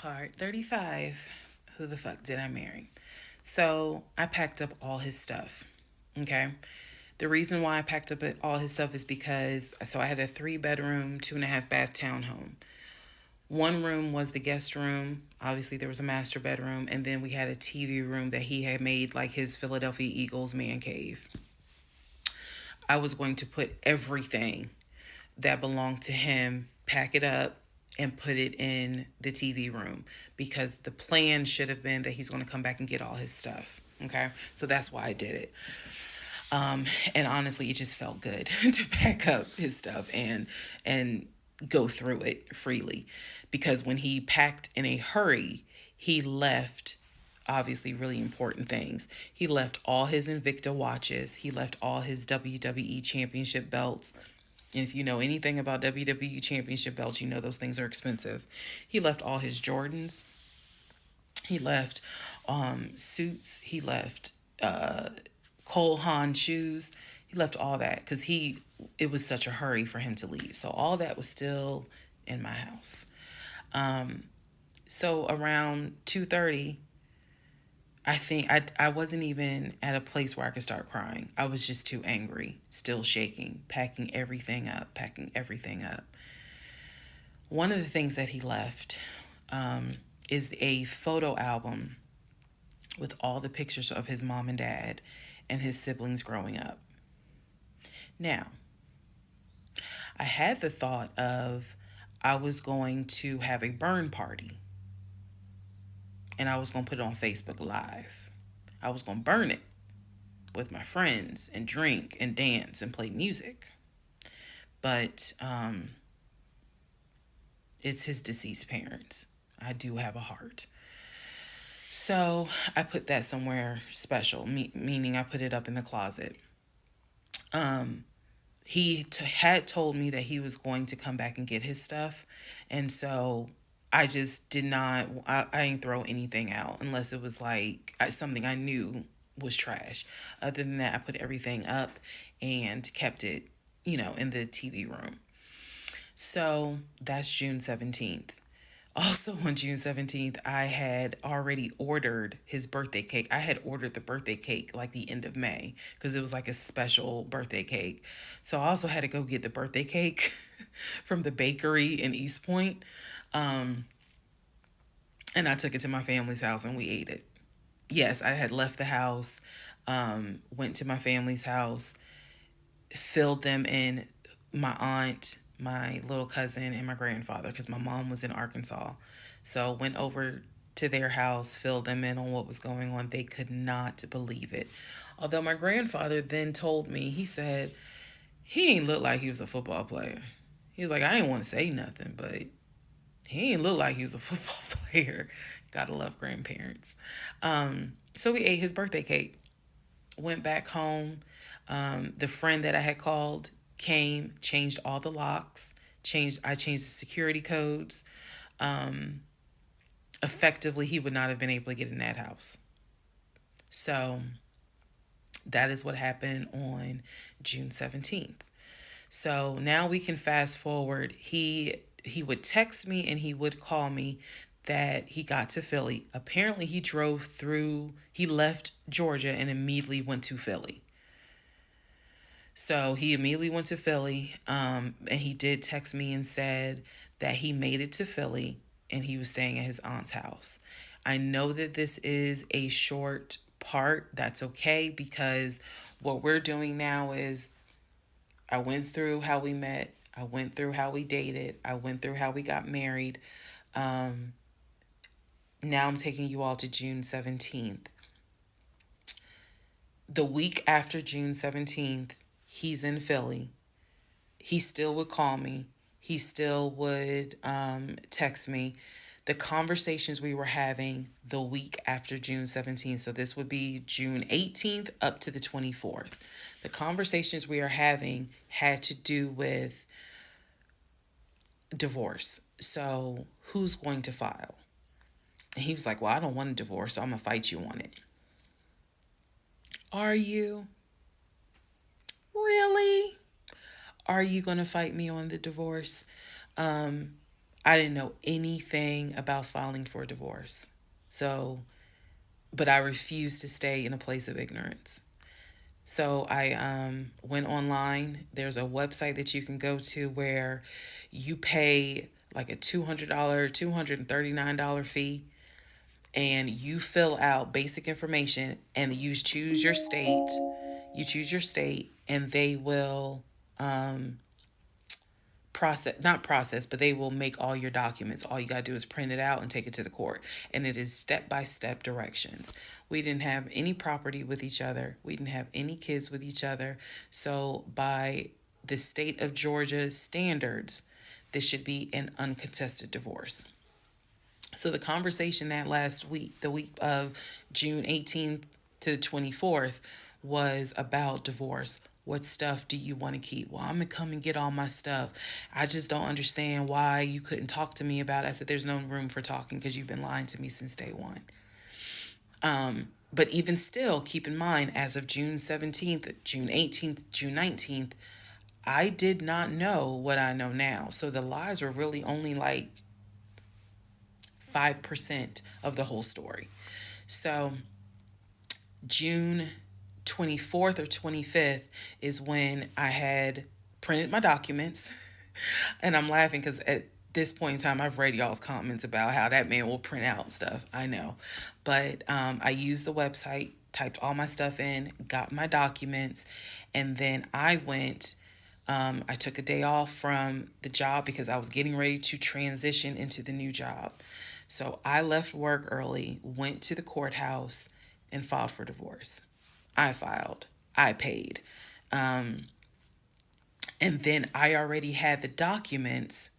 Part 35. Who the fuck did I marry? So I packed up all his stuff. Okay. The reason why I packed up all his stuff is because I had a 3 bedroom, 2.5 bath townhome. One room was the guest room. Obviously, there was a master bedroom, and then we had a TV room that he had made like his Philadelphia Eagles man cave. I was going to put everything that belonged to him, pack it up, and put it in the TV room because the plan should have been that he's going to come back and get all his stuff. Okay, so that's why I did it. And honestly, it just felt good to pack up his stuff and go through it freely, because when he packed in a hurry, he left obviously really important things. He left all his Invicta watches. He left all his WWE championship belts. And if you know anything about WWE championship belts, you know those things are expensive. He left all his Jordans. He left suits. He left Cole Haan shoes. He left all that because it was such a hurry for him to leave. So all that was still in my house. So around 2:30, I think I wasn't even at a place where I could start crying. I was just too angry, still shaking, packing everything up, packing everything up. One of the things that he left is a photo album with all the pictures of his mom and dad and his siblings growing up. Now, I had the thought of I was going to have a burn party and I was going to put it on Facebook Live. I was going to burn it with my friends and drink and dance and play music. But it's his deceased parents. I do have a heart. So I put that somewhere special, meaning I put it up in the closet. He had told me that he was going to come back and get his stuff. And so I just did not, I didn't throw anything out unless it was like something I knew was trash. Other than that, I put everything up and kept it, in the TV room. So that's June 17th. Also on June 17th, I had already ordered his birthday cake. I had ordered the birthday cake like the end of May because it was like a special birthday cake. So I also had to go get the birthday cake from the bakery in East Point. And I took it to my family's house and we ate it. Yes, I had left the house, went to my family's house, filled them in, my aunt, my little cousin, and my grandfather, because my mom was in Arkansas. So went over to their house, filled them in on what was going on. They could not believe it. Although my grandfather then told me, he said, he ain't look like he was a football player. He was like, I ain't want to say nothing, but he ain't look like he was a football player. Gotta love grandparents. So we ate his birthday cake, went back home. The friend that I had called came, changed all the locks, I changed the security codes. Effectively, he would not have been able to get in that house. So that is what happened on June 17th. So now we can fast forward. He would text me and he would call me that he got to Philly. Apparently he left Georgia and immediately went to Philly. So he immediately went to Philly, and he did text me and said that he made it to Philly and he was staying at his aunt's house. I know that this is a short part. That's okay, because what we're doing now is I went through how we met. I went through how we dated. I went through how we got married. Now I'm taking you all to June 17th. The week after June 17th, he's in Philly. He still would call me. He still would text me. The conversations we were having the week after June 17th, so this would be June 18th up to the 24th. The conversations we are having had to do with divorce. So who's going to file? And he was like, well, I don't want a divorce, so I'm going to fight you on it. Are you? Really? Are you going to fight me on the divorce? I didn't know anything about filing for divorce. So, but I refused to stay in a place of ignorance. So I went online. There's a website that you can go to where you pay like a $200, $239 fee, and you fill out basic information and you choose your state. You choose your state, and they will process, not process, but they will make all your documents. All you got to do is print it out and take it to the court. And it is step by step directions. We didn't have any property with each other, we didn't have any kids with each other. So, by the state of Georgia's standards, this should be an uncontested divorce. So, the conversation that last week, the week of June 18th to the 24th, was about divorce. What stuff do you want to keep? Well, I'm going to come and get all my stuff. I just don't understand why you couldn't talk to me about it. I said, there's no room for talking because you've been lying to me since day one. But even still, keep in mind, as of June 17th, June 18th, June 19th, I did not know what I know now. So the lies were really only like 5% of the whole story. So June 24th or 25th is when I had printed my documents. And I'm laughing because at this point in time, I've read y'all's comments about how that man will print out stuff. I know. But I used the website, typed all my stuff in, got my documents, and then I went. I took a day off from the job because I was getting ready to transition into the new job. So I left work early, went to the courthouse, and filed for divorce. I filed. I paid. And then I already had the documents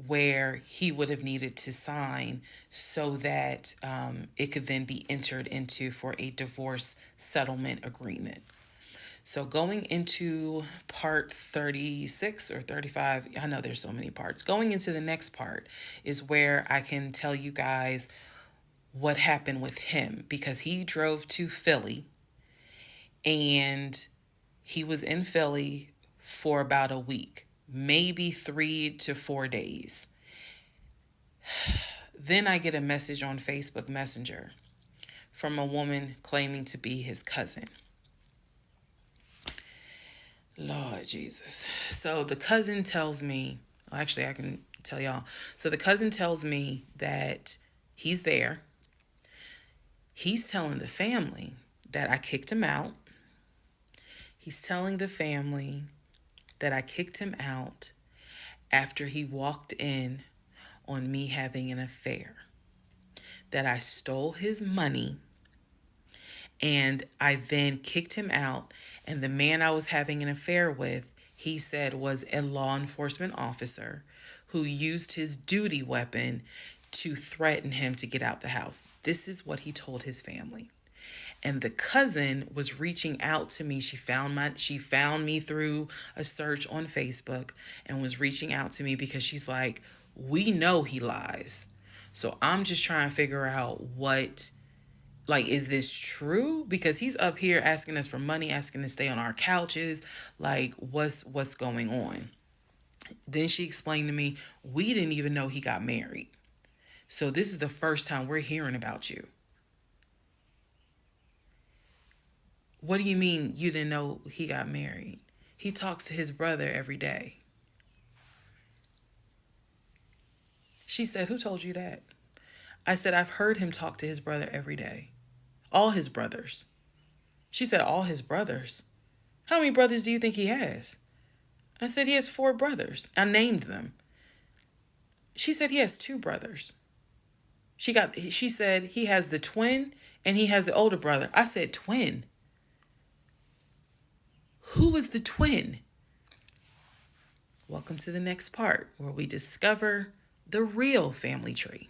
where he would have needed to sign so that it could then be entered into for a divorce settlement agreement. So going into part 36 or 35, I know there's so many parts. Going into the next part is where I can tell you guys what happened with him, because he drove to Philly and he was in Philly for about a week, maybe 3 to 4 days. Then I get a message on Facebook Messenger from a woman claiming to be his cousin. Lord Jesus. So the cousin tells me, actually, I can tell y'all. So the cousin tells me that he's there. He's telling the family that I kicked him out. He's telling the family that I kicked him out after he walked in on me having an affair, that I stole his money, and I then kicked him out. And the man I was having an affair with, he said, was a law enforcement officer who used his duty weapon to threaten him to get out the house. This is what he told his family. And the cousin was reaching out to me. She found me through a search on Facebook and was reaching out to me because she's like, we know he lies. So I'm just trying to figure out is this true? Because he's up here asking us for money, asking to stay on our couches. Like, what's going on? Then she explained to me, we didn't even know he got married. So this is the first time we're hearing about you. What do you mean you didn't know he got married? He talks to his brother every day. She said, who told you that? I said, I've heard him talk to his brother every day. All his brothers. She said, all his brothers? How many brothers do you think he has? I said, he has 4 brothers. I named them. She said, he has 2 brothers. She said, he has the twin and he has the older brother. I said, twin? Who was the twin? Welcome to the next part where we discover the real family tree.